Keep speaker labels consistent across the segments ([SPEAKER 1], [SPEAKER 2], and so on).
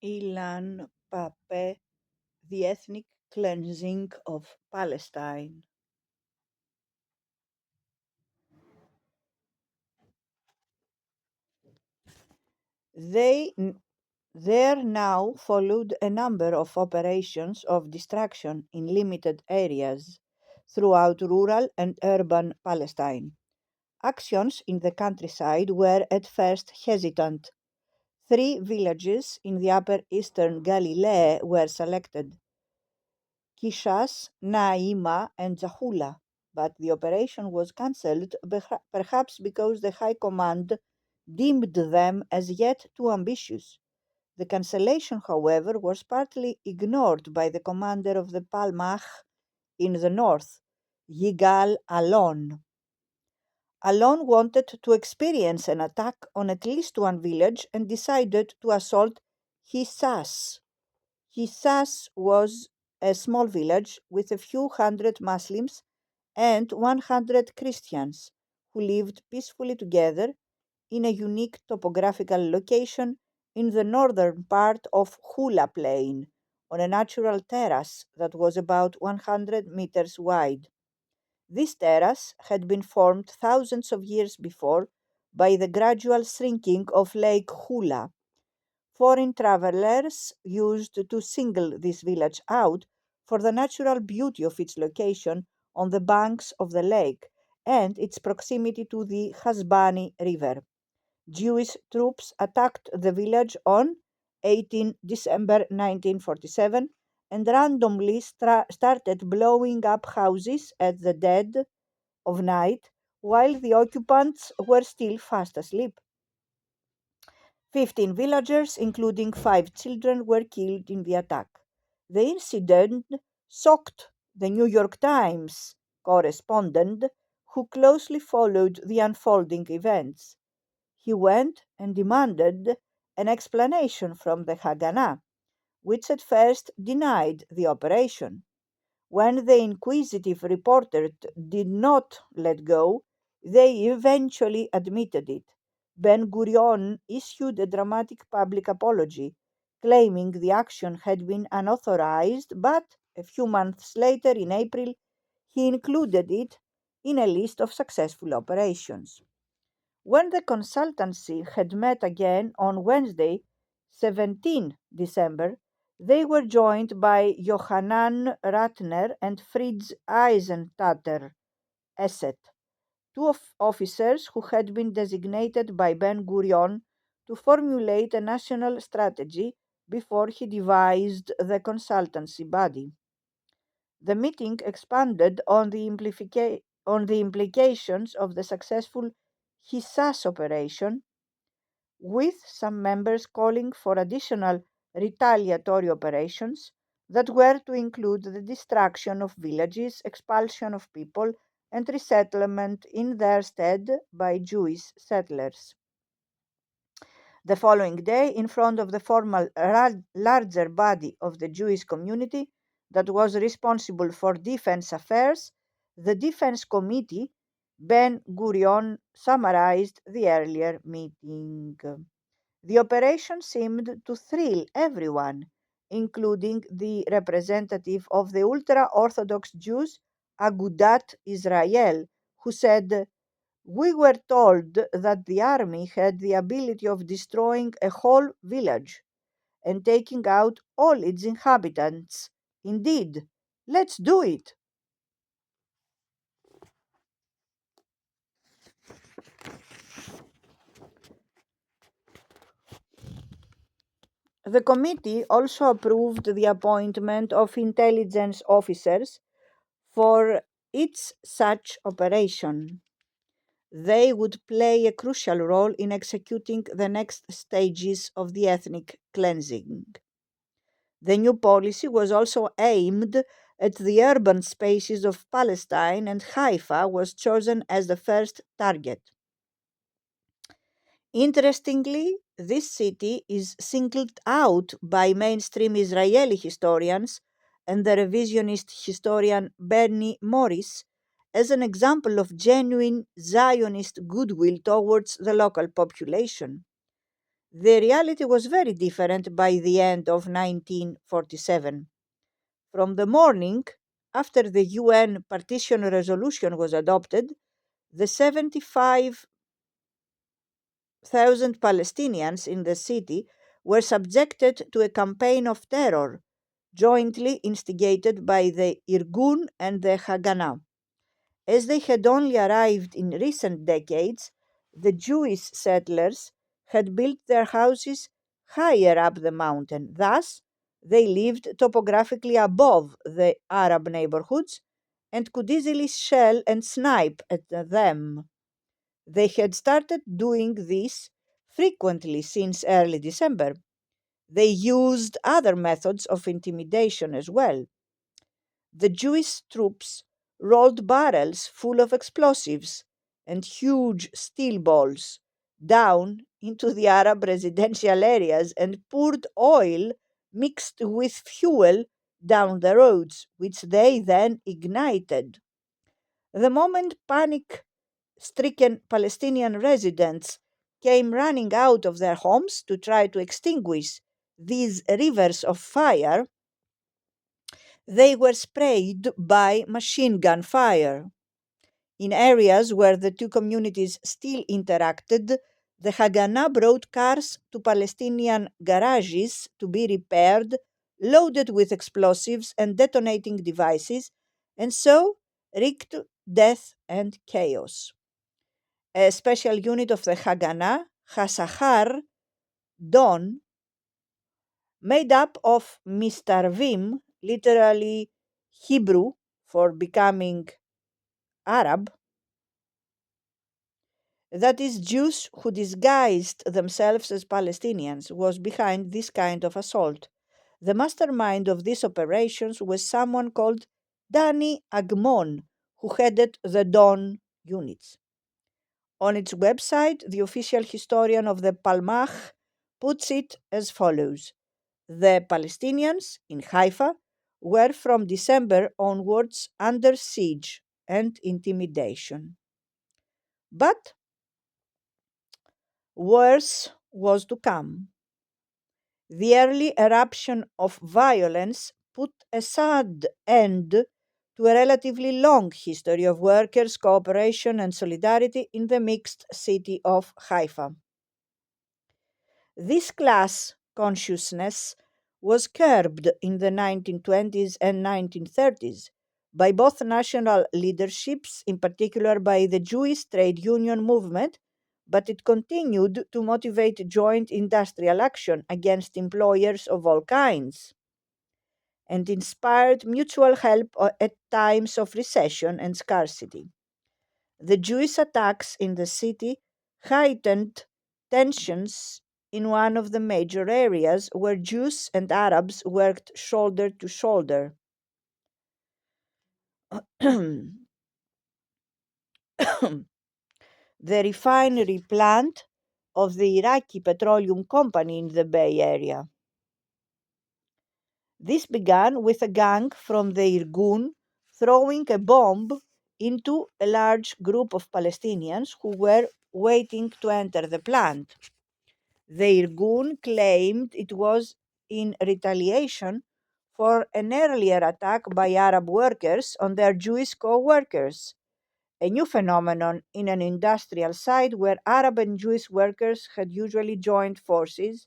[SPEAKER 1] Ilan Pape, The Ethnic Cleansing of Palestine. They There now followed a number of operations of destruction in limited areas throughout rural and urban Palestine. Actions in the countryside were at first hesitant. Three villages in the upper eastern Galilee were selected: Kishas, Naima, and Zahula, but the operation was cancelled, perhaps because the High Command deemed them as yet too ambitious. The cancellation, however, was partly ignored by the commander of the Palmach in the north, Yigal Alon. Alon wanted to experience an attack on at least one village and decided to assault Hisas. Hisas was a small village with a few hundred Muslims and 100 Christians who lived peacefully together in a unique topographical location in the northern part of Hula Plain, on a natural terrace that was about 100 meters wide. This terrace had been formed thousands of years before by the gradual shrinking of Lake Hula. Foreign travelers used to single this village out for the natural beauty of its location on the banks of the lake and its proximity to the Hasbani River. Jewish troops attacked the village on 18 December 1947 and randomly started blowing up houses at the dead of night while the occupants were still fast asleep. 15 villagers, including 5 children, were killed in the attack. The incident shocked the New York Times correspondent who closely followed the unfolding events. He went and demanded an explanation from the Haganah, which at first denied the operation. When the inquisitive reporter did not let go, they eventually admitted it. Ben-Gurion issued a dramatic public apology, claiming the action had been unauthorized, but a few months later, in April, he included it in a list of successful operations. When the consultancy had met again on Wednesday, 17 December, they were joined by Johanan Ratner and Fritz Eisentater Esset, two officers who had been designated by Ben-Gurion to formulate a national strategy before he devised the consultancy body. The meeting expanded on the implications of the successful Hisas operation, with some members calling for additional retaliatory operations that were to include the destruction of villages, expulsion of people, and resettlement in their stead by Jewish settlers. The following day, in front of the formal larger body of the Jewish community that was responsible for defense affairs, the Defense Committee, Ben Gurion summarized the earlier meeting. The operation seemed to thrill everyone, including the representative of the ultra-Orthodox Jews Agudat Israel, who said, "We were told that the army had the ability of destroying a whole village and taking out all its inhabitants. Indeed, let's do it." The committee also approved the appointment of intelligence officers for its such operation. They would play a crucial role in executing the next stages of the ethnic cleansing. The new policy was also aimed at the urban spaces of Palestine, and Haifa was chosen as the first target. Interestingly, this city is singled out by mainstream Israeli historians and the revisionist historian Bernie Morris as an example of genuine Zionist goodwill towards the local population. The reality was very different by the end of 1947. From the morning after the UN partition resolution was adopted, the 75,000 Palestinians in the city were subjected to a campaign of terror, jointly instigated by the Irgun and the Haganah. As they had only arrived in recent decades, the Jewish settlers had built their houses higher up the mountain. Thus, they lived topographically above the Arab neighborhoods and could easily shell and snipe at them. They had started doing this frequently since early December. They used other methods of intimidation as well. The Jewish troops rolled barrels full of explosives and huge steel balls down into the Arab residential areas and poured oil mixed with fuel down the roads, which they then ignited. The moment panic stricken Palestinian residents came running out of their homes to try to extinguish these rivers of fire, they were sprayed by machine gun fire. In areas where the two communities still interacted, the Haganah brought cars to Palestinian garages to be repaired, loaded with explosives and detonating devices, and so wreaked death and chaos. A special unit of the Haganah, Hasahar, Dawn, made up of Mistarvim, literally Hebrew for becoming Arab, that is, Jews who disguised themselves as Palestinians, was behind this kind of assault. The mastermind of these operations was someone called Dani Agmon, who headed the Dawn units. On its website, the official historian of the Palmach puts it as follows: the Palestinians in Haifa were from December onwards under siege and intimidation. But worse was to come. The early eruption of violence put a sad end to a relatively long history of workers' cooperation and solidarity in the mixed city of Haifa. This class consciousness was curbed in the 1920s and 1930s by both national leaderships, in particular by the Jewish trade union movement, but it continued to motivate joint industrial action against employers of all kinds and inspired mutual help at times of recession and scarcity. The Jewish attacks in the city heightened tensions in one of the major areas where Jews and Arabs worked shoulder to shoulder. The refinery plant of the Iraqi Petroleum Company in the Bay Area. This began with a gang from the Irgun throwing a bomb into a large group of Palestinians who were waiting to enter the plant. The Irgun claimed it was in retaliation for an earlier attack by Arab workers on their Jewish co-workers, a new phenomenon in an industrial site where Arab and Jewish workers had usually joined forces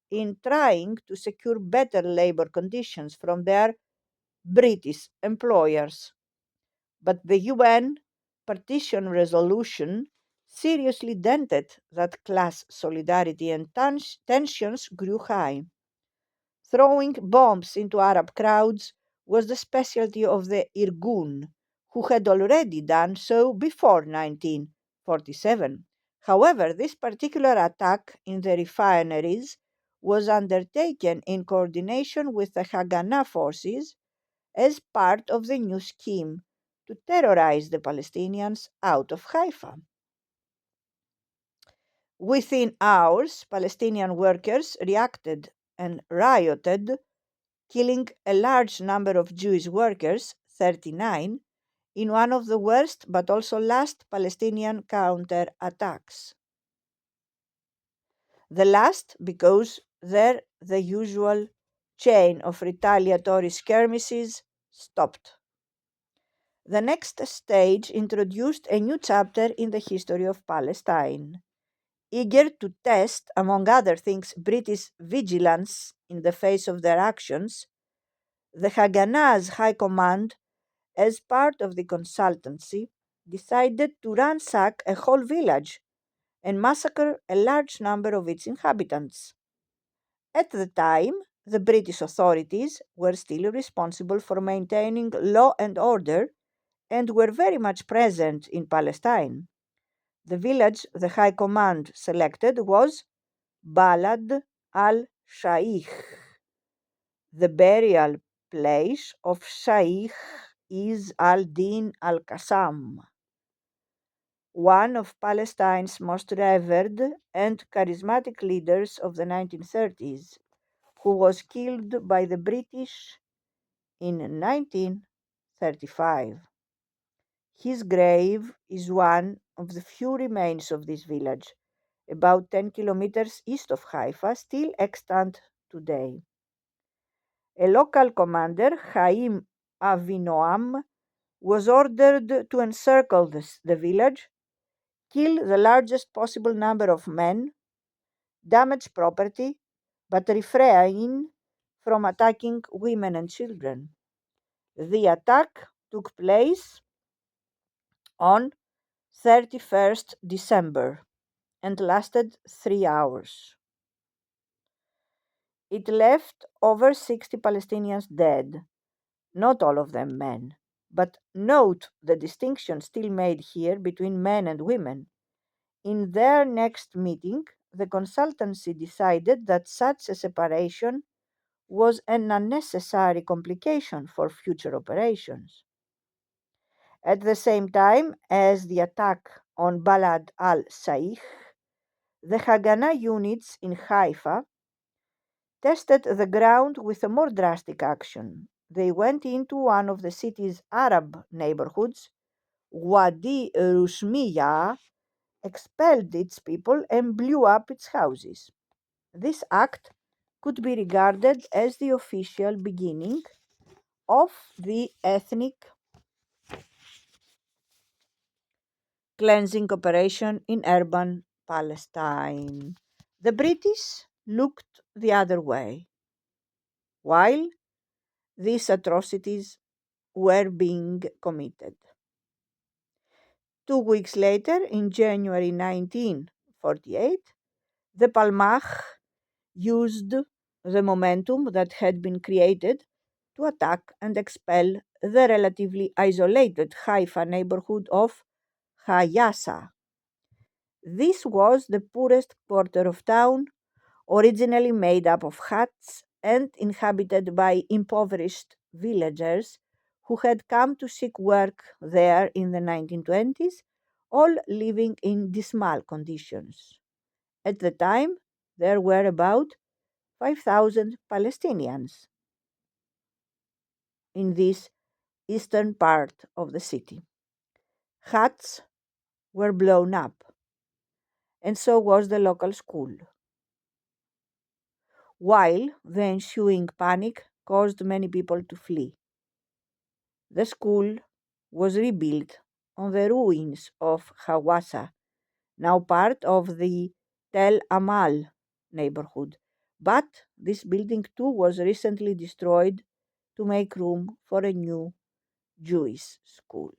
[SPEAKER 1] in trying to secure better labor conditions from their British employers. But the UN partition resolution seriously dented that class solidarity, and tensions grew high. Throwing bombs into Arab crowds was the specialty of the Irgun, who had already done so before 1947. However, this particular attack in the refineries was undertaken in coordination with the Haganah forces as part of the new scheme to terrorize the Palestinians out of Haifa. Within hours, Palestinian workers reacted and rioted, killing a large number of Jewish workers, 39, in one of the worst but also last Palestinian counterattacks. The last because there the usual chain of retaliatory skirmishes stopped. The next stage introduced a new chapter in the history of Palestine. Eager to test, among other things, British vigilance in the face of their actions, the Haganah's High Command, as part of the consultancy, decided to ransack a whole village and massacre a large number of its inhabitants. At the time, the British authorities were still responsible for maintaining law and order and were very much present in Palestine. The village the High Command selected was Balad al-Shaykh, the burial place of Shaykh Is al-Din al-Qassam, one of Palestine's most revered and charismatic leaders of the 1930s, who was killed by the British in 1935. His grave is one of the few remains of this village, about 10 kilometers east of Haifa, still extant today. A local commander, Chaim Avinoam, was ordered to encircle the village, kill the largest possible number of men, damage property, but refrain from attacking women and children. The attack took place on 31st December and lasted 3 hours. It left over 60 Palestinians dead, not all of them men. But note the distinction still made here between men and women. In their next meeting, the consultancy decided that such a separation was an unnecessary complication for future operations. At the same time as the attack on Balad al-Saih, the Haganah units in Haifa tested the ground with a more drastic action. They went into one of the city's Arab neighborhoods, Wadi Rushmiya, expelled its people, and blew up its houses. This act could be regarded as the official beginning of the ethnic cleansing operation in urban Palestine. The British looked the other way. While these atrocities were being committed. 2 weeks later, in January 1948, the Palmach used the momentum that had been created to attack and expel the relatively isolated Haifa neighborhood of Hayasa. This was the poorest quarter of town, originally made up of huts and inhabited by impoverished villagers who had come to seek work there in the 1920s, all living in dismal conditions. At the time, there were about 5,000 Palestinians in this eastern part of the city. Huts were blown up, and so was the local school, while the ensuing panic caused many people to flee. The school was rebuilt on the ruins of Hawassa, now part of the Tel Amal neighborhood, but this building too was recently destroyed to make room for a new Jewish school.